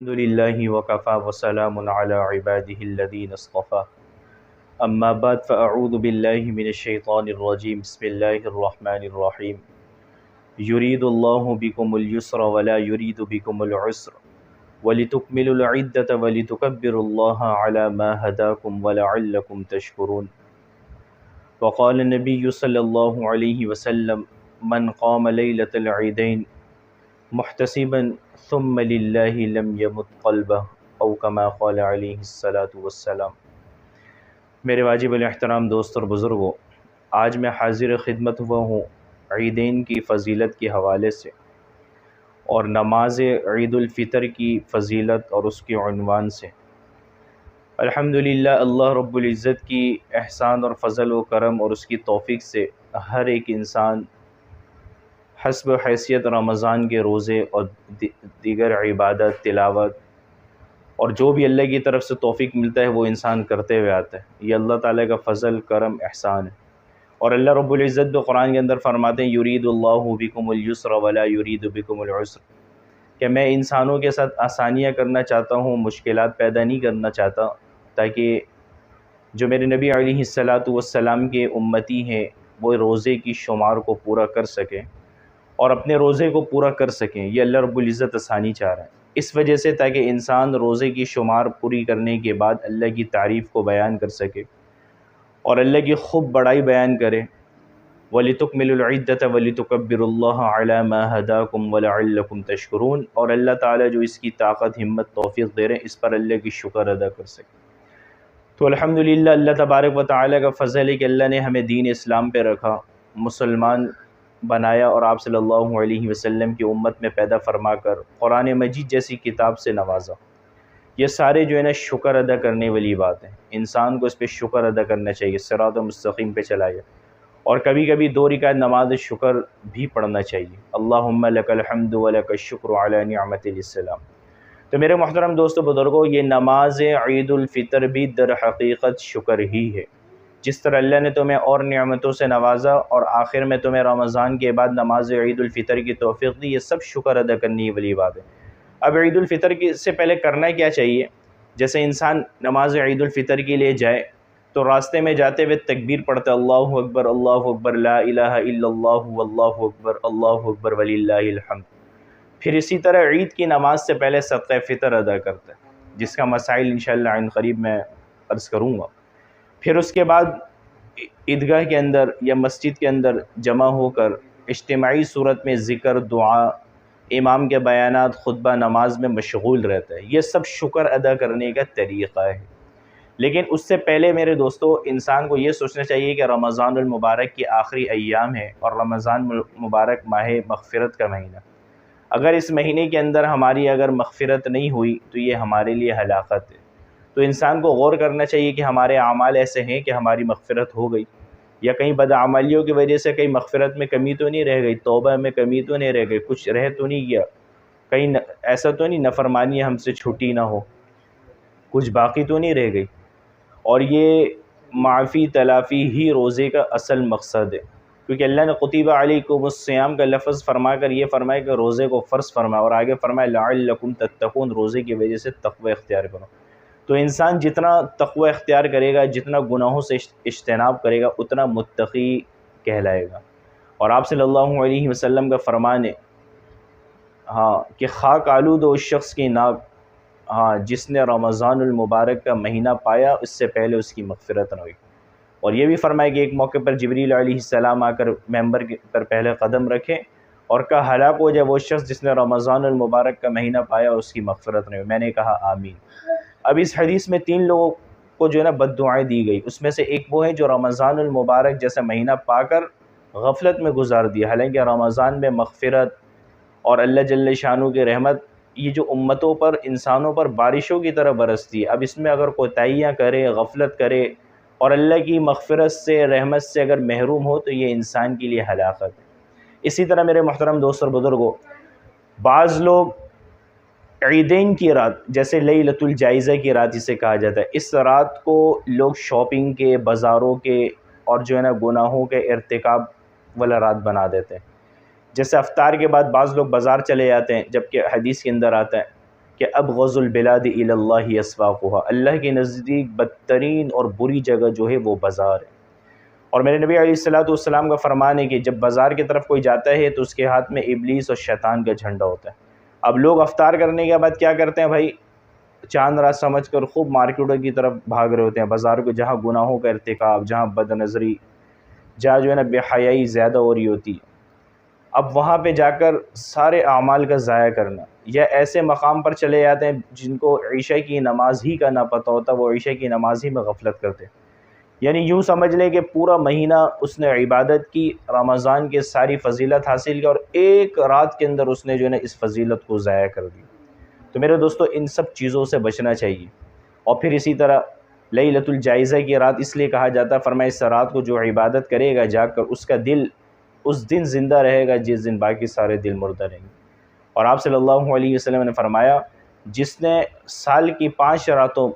الحمد لله وكفى وسلام على عباده الذين اصطفى أما بعد فأعوذ بالله من الشيطان الرجيم بسم الله الرحمن الرحيم يريد الله بكم اليسر ولا يريد بكم العسر ولتكملوا العدة ولتكبروا الله على ما هداكم ولعلكم تشكرون وقال النبي صلى الله عليه وسلم من قام ليلة العيدين محتسبا ثم للہ لم یمت قلبہ او کما قال علیہ الصلاۃ والسلام۔ میرے واجب الاحترام دوست اور بزرگوں، آج میں حاضر خدمت ہوا ہوں عیدین کی فضیلت کے حوالے سے اور نماز عید الفطر کی فضیلت اور اس کے عنوان سے۔ الحمدللہ اللہ رب العزت کی احسان اور فضل و کرم اور اس کی توفیق سے ہر ایک انسان حسب حیثیت رمضان کے روزے اور دیگر عبادت تلاوت اور جو بھی اللہ کی طرف سے توفیق ملتا ہے وہ انسان کرتے ہوئے آتا ہے۔ یہ اللہ تعالیٰ کا فضل کرم احسان ہے، اور اللہ رب العزت بھی قرآن کے اندر فرماتے ہیں یرید اللہ بکم اليسر ولا یرید بکم العسر، کہ میں انسانوں کے ساتھ آسانیاں کرنا چاہتا ہوں، مشکلات پیدا نہیں کرنا چاہتا، تاکہ جو میرے نبی علیہ الصلاۃ والسلام کے امتی ہیں وہ روزے کی شمار کو پورا کر سکیں اور اپنے روزے کو پورا کر سکیں۔ یہ اللہ رب العزت آسانی چاہ رہا ہے اس وجہ سے، تاکہ انسان روزے کی شمار پوری کرنے کے بعد اللہ کی تعریف کو بیان کر سکے اور اللہ کی خوب بڑائی بیان کرے۔ وَلِتُكْمِلُوا الْعِدَّةَ وَلِتُكَبِّرُوا اللَّهَ عَلَى مَا هَدَاكُمْ وَلَعَلَّكُمْ تَشْكُرُونَ، اور اللہ تعالیٰ جو اس کی طاقت ہمت توفیق دے رہے ہیں اس پر اللہ کی شکر ادا کر سکے۔ تو الحمدللہ اللہ تبارک و تعالیٰ کا فضل ہے کہ اللہ نے ہمیں دین اسلام پہ رکھا، مسلمان بنایا اور آپ صلی اللہ علیہ وسلم کی امت میں پیدا فرما کر قرآن مجید جیسی کتاب سے نوازا۔ یہ سارے جو ہے نا شکر ادا کرنے والی بات ہیں، انسان کو اس پہ شکر ادا کرنا چاہیے، صراط مستقیم پہ چلائے، اور کبھی کبھی 2 رکعت نماز شکر بھی پڑھنا چاہیے۔ اللہم لک الحمد ولک الشکر علی نعمت الاسلام۔ تو میرے محترم دوستو بزرگوں، یہ نماز عید الفطر بھی در حقیقت شکر ہی ہے۔ جس طرح اللہ نے تمہیں اور نعمتوں سے نوازا اور آخر میں تمہیں رمضان کے بعد نماز عید الفطر کی توفیق دی، یہ سب شکر ادا کرنے والی بات ہے۔ اب عید الفطر سے پہلے کرنا کیا چاہیے؟ جیسے انسان نماز عید الفطر کے لیے جائے تو راستے میں جاتے ہوئے تکبیر پڑھتا اللہ اکبر لا الہ الا اللہ واللہ اکبر وللہ الحمد۔ پھر اسی طرح عید کی نماز سے پہلے صدقہ فطر ادا کرتا ہے، جس کا مسائل انشاءاللہ عن قریب میں عرض کروں گا۔ پھر اس کے بعد عیدگاہ کے اندر یا مسجد کے اندر جمع ہو کر اجتماعی صورت میں ذکر، دعا، امام کے بیانات، خطبہ، نماز میں مشغول رہتا ہے۔ یہ سب شکر ادا کرنے کا طریقہ ہے۔ لیکن اس سے پہلے میرے دوستو، انسان کو یہ سوچنا چاہیے کہ رمضان المبارک کی آخری ایام ہے اور رمضان مبارک ماہ مغفرت کا مہینہ۔ اگر اس مہینے کے اندر ہماری اگر مغفرت نہیں ہوئی تو یہ ہمارے لیے ہلاکت ہے۔ تو انسان کو غور کرنا چاہیے کہ ہمارے اعمال ایسے ہیں کہ ہماری مغفرت ہو گئی، یا کہیں بدعمالیوں کی وجہ سے کہیں مغفرت میں کمی تو نہیں رہ گئی، توبہ میں کمی تو نہیں رہ گئی، کچھ رہ تو نہیں گیا، کہیں ایسا تو نہیں نافرمانی ہم سے چھوٹی نہ ہو، کچھ باقی تو نہیں رہ گئی۔ اور یہ معافی تلافی ہی روزے کا اصل مقصد ہے، کیونکہ اللہ نے کتب علیکم الصیام کا لفظ فرما کر یہ فرمایا کہ روزے کو فرض فرمایا، اور آگے فرمایا لعلکم تتقون، روزے کی وجہ سے تقوی اختیار کرو۔ تو انسان جتنا تقوی اختیار کرے گا، جتنا گناہوں سے اجتناب کرے گا، اتنا متقی کہلائے گا۔ اور آپ صلی اللہ علیہ وسلم کا فرمان ہے کہ خاک آلود ہو اس شخص کی ناک جس نے رمضان المبارک کا مہینہ پایا اس سے پہلے اس کی مغفرت نہ ہوئی۔ اور یہ بھی فرمایا کہ ایک موقع پر جبریل علیہ السلام آ کر ممبر پر پہلے قدم رکھے اور کہا ہلاک ہو جائے وہ شخص جس نے رمضان المبارک کا مہینہ پایا اور اس کی مغفرت نہ ہوئی۔ میں نے کہا آمین۔ اب اس حدیث میں 3 لوگوں کو جو ہے نا بد دعائیں دی گئی، اس میں سے ایک وہ ہے جو رمضان المبارک جیسا مہینہ پا کر غفلت میں گزار دیا، حالانکہ رمضان میں مغفرت اور اللہ جل شانہ کی رحمت یہ جو امتوں پر، انسانوں پر بارشوں کی طرح برستی ہے۔ اب اس میں اگر کوتاہیاں کرے، غفلت کرے اور اللہ کی مغفرت سے، رحمت سے اگر محروم ہو تو یہ انسان کے لیے ہلاکت ہے۔ اسی طرح میرے محترم دوست اور بزرگوں، بعض لوگ عیدین کی رات، جیسے لیلۃ الجائزہ کی رات جسے کہا جاتا ہے، اس رات کو لوگ شاپنگ کے، بازاروں کے اور جو ہے نا گناہوں کے ارتکاب والا رات بنا دیتے ہیں۔ جیسے افطار کے بعد بعض لوگ بازار چلے جاتے ہیں، جبکہ حدیث کے اندر آتا ہے کہ ابغض البلاد الی اللہ اسواقها، اللہ کے نزدیک بدترین اور بری جگہ جو ہے وہ بازار ہے۔ اور میرے نبی علیہ الصلوۃ والسلام کا فرمان ہے کہ جب بازار کی طرف کوئی جاتا ہے تو اس کے ہاتھ میں ابلیس اور شیطان کا جھنڈا ہوتا ہے۔ اب لوگ افطار کرنے کے بعد کیا کرتے ہیں بھائی، چاند رات سمجھ کر خوب مارکیٹوں کی طرف بھاگ رہے ہوتے ہیں، بازاروں کو، جہاں گناہوں کا ارتکاب، جہاں بد نظری، جہاں جو ہے نا بے حیائی زیادہ ہو رہی ہوتی ہے، اب وہاں پہ جا کر سارے اعمال کا ضائع کرنا، یا ایسے مقام پر چلے جاتے ہیں جن کو عشاء کی نماز ہی کا نہ پتہ ہوتا، وہ عشاء کی نماز ہی میں غفلت کرتے ہیں۔ یعنی یوں سمجھ لیں کہ پورا مہینہ اس نے عبادت کی، رمضان کی ساری فضیلت حاصل کی، اور ایک رات کے اندر اس نے جو ہے نا اس فضیلت کو ضائع کر دی۔ تو میرے دوستو، ان سب چیزوں سے بچنا چاہیے۔ اور پھر اسی طرح لیلۃ الجائزہ کی رات اس لیے کہا جاتا ہے، فرمایا اس رات کو جو عبادت کرے گا جا کر، اس کا دل اس دن زندہ رہے گا جس دن باقی سارے دل مردہ رہیں گے۔ اور آپ صلی اللہ علیہ وسلم نے فرمایا، جس نے سال کی 5 راتوں،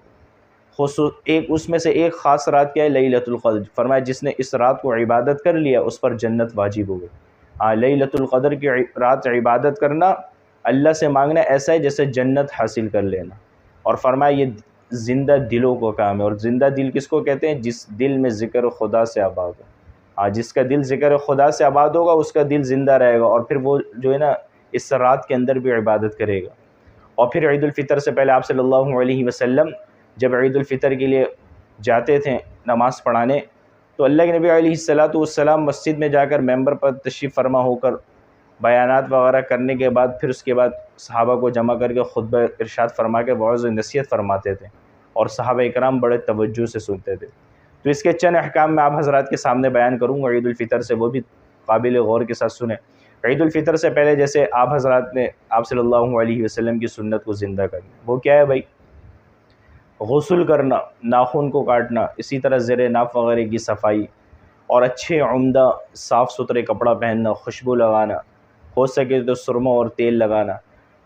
ایک اس میں سے ایک خاص رات کیا ہے، لیلۃ القدر، فرمایا جس نے اس رات کو عبادت کر لیا اس پر جنت واجب ہو گئی۔ ہاں، لیلۃ القدر کی رات عبادت کرنا، اللہ سے مانگنا ایسا ہے جیسے جنت حاصل کر لینا۔ اور فرمایا یہ زندہ دلوں کو کام ہے، اور زندہ دل کس کو کہتے ہیں؟ جس دل میں ذکر خدا سے آباد ہو۔ ہاں، جس کا دل ذکر خدا سے آباد ہوگا اس کا دل زندہ رہے گا، اور پھر وہ جو ہے نا اس رات کے اندر بھی عبادت کرے گا۔ اور پھر عید الفطر سے پہلے آپ صلی اللہ علیہ وسلم جب عید الفطر کے لیے جاتے تھے نماز پڑھانے، تو اللہ کے نبی علیہ الصلوۃ والسلام مسجد میں جا کر ممبر پر تشریف فرما ہو کر بیانات وغیرہ کرنے کے بعد پھر اس کے بعد صحابہ کو جمع کر کے خطبہ ارشاد فرما کے وعظ و نصیحت فرماتے تھے، اور صحابہ اکرام بڑے توجہ سے سنتے تھے۔ تو اس کے چند احکام میں آپ حضرات کے سامنے بیان کروں گا عید الفطر سے، وہ بھی قابل غور کے ساتھ سنیں۔ عید الفطر سے پہلے جیسے آپ حضرات نے آپ صلی اللہ علیہ وسلم کی سنت کو زندہ کرنا، وہ کیا ہے بھائی؟ غسل کرنا، ناخن کو کاٹنا، اسی طرح زیر ناف وغیرہ کی صفائی، اور اچھے عمدہ صاف ستھرے کپڑا پہننا، خوشبو لگانا، ہو سکے تو سرما اور تیل لگانا،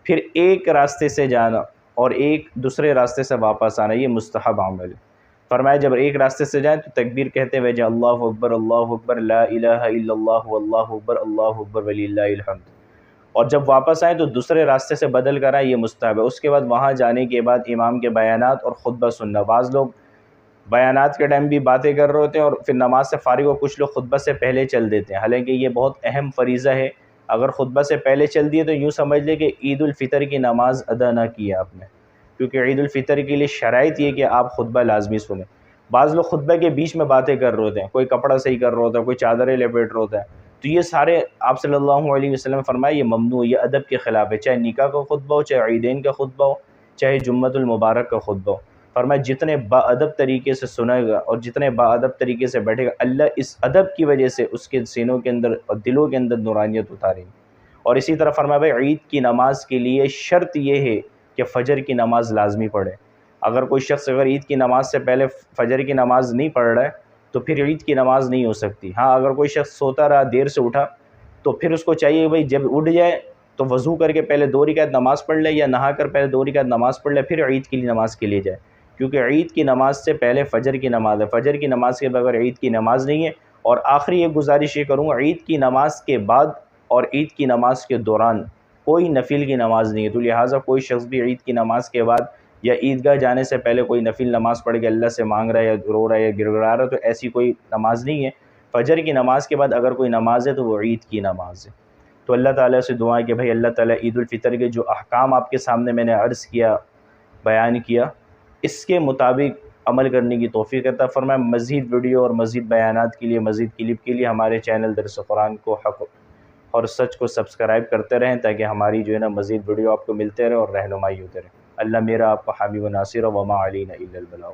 پھر ایک راستے سے جانا اور ایک دوسرے راستے سے واپس آنا، یہ مستحب عمل ہے۔ فرمایا جب ایک راستے سے جائیں تو تکبیر کہتے ہوئے جائیں، اللہ اکبر لا الہ الا اللہ اللہ اکبر وللہ الحمد، اور جب واپس آئیں تو دوسرے راستے سے بدل کر آئیں، یہ مستحب ہے۔ اس کے بعد وہاں جانے کے بعد امام کے بیانات اور خطبہ سننا۔ بعض لوگ بیانات کے ٹائم بھی باتیں کر رہے ہوتے ہیں اور پھر نماز سے فارغ ہو کچھ لوگ خطبہ سے پہلے چل دیتے ہیں، حالانکہ یہ بہت اہم فریضہ ہے۔ اگر خطبہ سے پہلے چل دیے تو یوں سمجھ لے کہ عید الفطر کی نماز ادا نہ کی آپ نے، کیونکہ عید الفطر کے لیے شرائط یہ کہ آپ خطبہ لازمی سنیں۔ بعض لوگ خطبہ کے بیچ میں باتیں کر رہے ہوتے ہیں، کوئی کپڑا صحیح کر رہا ہوتا ہے، کوئی چادریں لپیٹ رہا ہوتا ہے، تو یہ سارے آپ صلی اللہ علیہ وسلم فرمایا یہ ممنوع، یہ ادب کے خلاف ہے، چاہے نکاح کا خطبہ ہو، چاہے عیدین کا خطبہ ہو، چاہے جمعۃ المبارک کا خطبہ ہو۔ فرمایا جتنے با ادب طریقے سے سنے گا اور جتنے با ادب طریقے سے بیٹھے گا، اللہ اس ادب کی وجہ سے اس کے سینوں کے اندر اور دلوں کے اندر نورانیت اتاریں گے۔ اور اسی طرح فرمایا بھائی عید کی نماز کے لیے شرط یہ ہے کہ فجر کی نماز لازمی پڑھے۔ اگر کوئی شخص اگر عید کی نماز سے پہلے فجر کی نماز نہیں پڑھ رہا ہے تو پھر عید کی نماز نہیں ہو سکتی۔ ہاں، اگر کوئی شخص سوتا رہا، دیر سے اٹھا، تو پھر اس کو چاہیے بھائی جب اٹھ جائے تو وضو کر کے پہلے 2 رکعت نماز پڑھ لے، یا نہا کر پہلے 2 رکعت نماز پڑھ لے، پھر عید کی نماز کے لیے جائے، کیونکہ عید کی نماز سے پہلے فجر کی نماز ہے، فجر کی نماز کے بغیر عید کی نماز نہیں ہے۔ اور آخری ایک گزارش یہ کروں گا، عید کی نماز کے بعد اور عید کی نماز کے دوران کوئی نفل کی نماز نہیں ہے، تو لہٰذا کوئی شخص بھی عید کی نماز کے بعد یا عیدگاہ جانے سے پہلے کوئی نفل نماز پڑھ کے اللہ سے مانگ رہا ہے یا رو رہا ہے یا گڑ گڑا رہا ہے، تو ایسی کوئی نماز نہیں ہے۔ فجر کی نماز کے بعد اگر کوئی نماز ہے تو وہ عید کی نماز ہے۔ تو اللہ تعالیٰ سے دعا ہے کہ بھائی اللہ تعالیٰ عید الفطر کے جو احکام آپ کے سامنے میں نے عرض کیا، بیان کیا، اس کے مطابق عمل کرنے کی توفیق عطا فرمائے۔ مزید ویڈیو اور مزید بیانات کے لیے، مزید کلپ کے لیے ہمارے چینل درس قرآن کو حق اور سچ کو سبسکرائب کرتے رہیں، تاکہ ہماری جو ہے نا مزید ویڈیو آپ کو ملتے رہے اور رہنمائی ہوتے رہے۔ اللہ میرا آپ کا حامی و ناصر، وما علینا الا البلاغ۔